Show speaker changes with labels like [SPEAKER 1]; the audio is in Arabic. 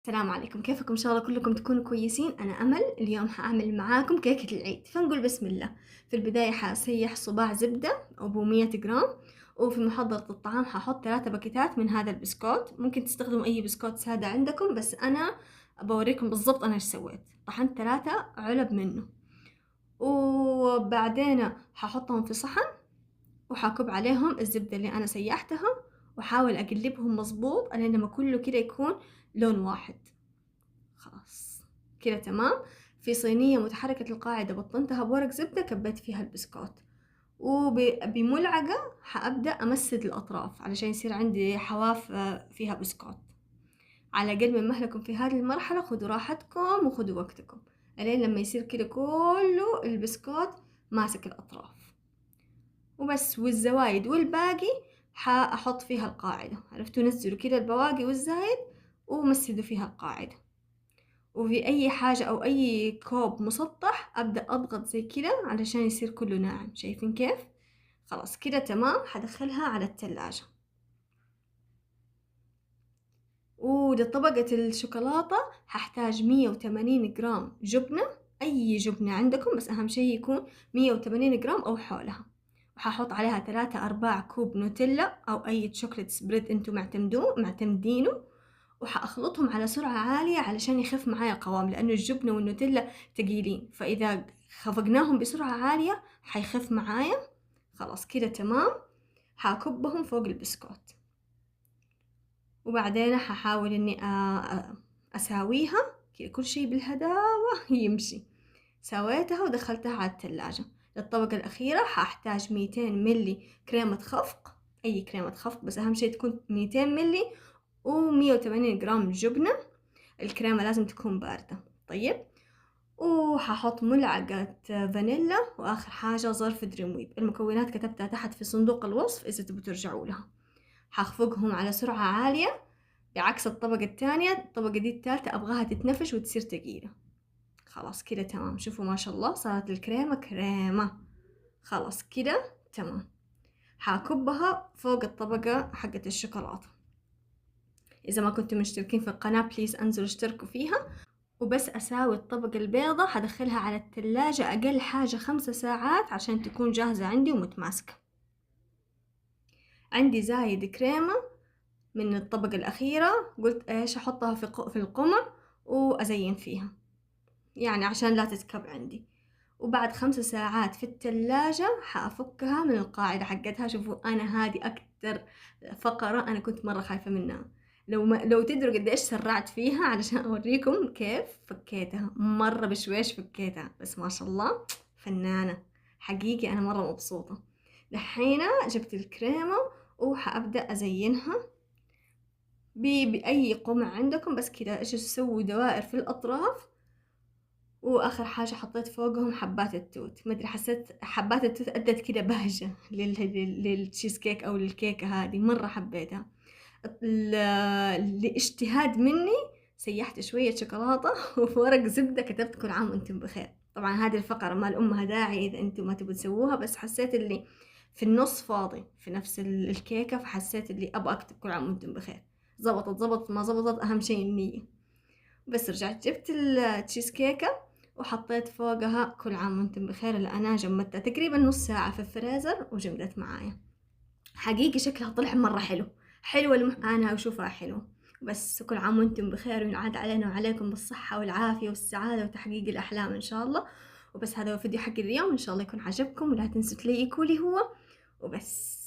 [SPEAKER 1] السلام عليكم، كيفكم؟ إن شاء الله كلكم تكونوا كويسين. أنا أمل. اليوم حأعمل معاكم كيكة العيد، فنقول بسم الله. في البداية حأسيح صباع زبدة أو 100 جرام، وفي محضرة الطعام حأحط 3 باكيتات من هذا البسكوت. ممكن تستخدموا أي بسكوت سادة عندكم، بس أنا بوريكم بالضبط أنا إيش سويت. طحنت 3 علب منه، وبعدين حأحطهم في صحن وحاكب عليهم الزبدة اللي أنا سيحتها، وحاول أقلبهم مظبوط لين لما كله كده يكون لون واحد. خلاص كده تمام. في صينية متحركة القاعدة بطنتها بورق زبدة، كبيت فيها البسكوت، وبملعقة حأبدأ أمسد الأطراف علشان يصير عندي حواف فيها بسكوت. على قد ما مهلكم في هذه المرحلة خدوا راحتكم وخدوا وقتكم ألين لما يصير كده كله البسكوت ماسك الأطراف وبس. والزوايد والباقي حأحط فيها القاعدة. عرفتوا؟ نزلوا كده البواقي والزايد ومسدوا فيها القاعدة. وفي أي حاجة أو أي كوب مسطح أبدأ أضغط زي كده علشان يصير كله ناعم. شايفين كيف؟ خلاص كده تمام. حدخلها على التلاجة. ولطبقة الشوكولاتة ححتاج 180 جرام جبنة، أي جبنة عندكم، بس أهم شي يكون 180 جرام أو حولها. وححط عليها 3/4 كوب نوتيلا أو أي شوكولات سبريد انتو معتمدينه، وحأخلطهم على سرعة عالية علشان يخف معايا القوام، لأنه الجبنة والنوتيلا تقيلين، فإذا خفقناهم بسرعة عالية حيخف معايا. خلاص كده تمام. حاكبهم فوق البسكوت، وبعدين ححاول إني أساويها كل شي بالهداوة يمشي. سويتها ودخلتها على التلاجة. للطبقة الأخيرة حأحتاج 200 ملي كريمة خفق، أي كريمة خفق، بس أهم شي تكون 200 ملي، و180 جرام جبنة. الكريمة لازم تكون باردة. طيب، وححط ملعقة فانيلا، وآخر حاجة ظرف دريم ويب. المكونات كتبتها تحت في صندوق الوصف إذا تبوا ترجعوا لها. حخفقهم على سرعة عالية بعكس الطبقة التانية. الطبقة دي التالتة أبغاها تتنفش وتصير تقيلة. خلاص كده تمام. شوفوا ما شاء الله صارت الكريمة كريمة. خلاص كده تمام. حاكبها فوق الطبقة حقت الشوكولاتة. إذا ما كنتم مشتركين في القناة بليز أنزلوا اشتركوا فيها. وبس أساوي الطبقة البيضة حدخلها على التلاجة أقل حاجة 5 ساعات عشان تكون جاهزة عندي ومتماسكة. عندي زايد كريمة من الطبقة الأخيرة، قلت إيش أحطها في القمع وأزين فيها، يعني عشان لا تتكب عندي. وبعد 5 ساعات في التلاجة حأفكها من القاعدة حقتها. شوفوا أنا هذه أكتر فقرة أنا كنت مرة خايفة منها. لو تدروا قديش سرعت فيها علشان أوريكم كيف فكيتها. مرة بشويش فكيتها، بس ما شاء الله فنانة. حقيقي أنا مرة مبسوطة. دحين جبت الكريمة وحأبدأ أزينها بأي قمع عندكم، بس كده إيش تسووا دوائر في الأطراف. واخر حاجه حطيت فوقهم حبات التوت. ما ادري، حسيت حبات التوت ادت كده بهجه للتشيز كيك او للكيكه هذه. مره حبيتها. لاجتهاد مني سيحت شويه شوكولاته وفي ورق زبده كتبت كل عام وانتم بخير. طبعا هذه الفقره ما لامها داعي اذا انتم ما تبوا تسووها، بس حسيت اللي في النص فاضي في نفس الكيكه، فحسيت اللي ابغى اكتب كل عام وانتم بخير. زبطت ما زبطت، اهم شيء النيه. بس رجعت جبت التشيز كيكة وحطيت فوقها كل عام وانتم بخير، لأنها جمدتها تقريبا نص ساعة في الفريزر وجمدت معايا. حقيقي شكلها طلع مرة حلو. حلوة أنا وشوفها حلو. بس كل عام وانتم بخير، وينعاد علينا وعليكم بالصحة والعافية والسعادة وتحقيق الأحلام إن شاء الله. وبس هذا هو الفيديو حق اليوم، إن شاء الله يكون عجبكم، ولا تنسوا تلايكوا لي هو. وبس.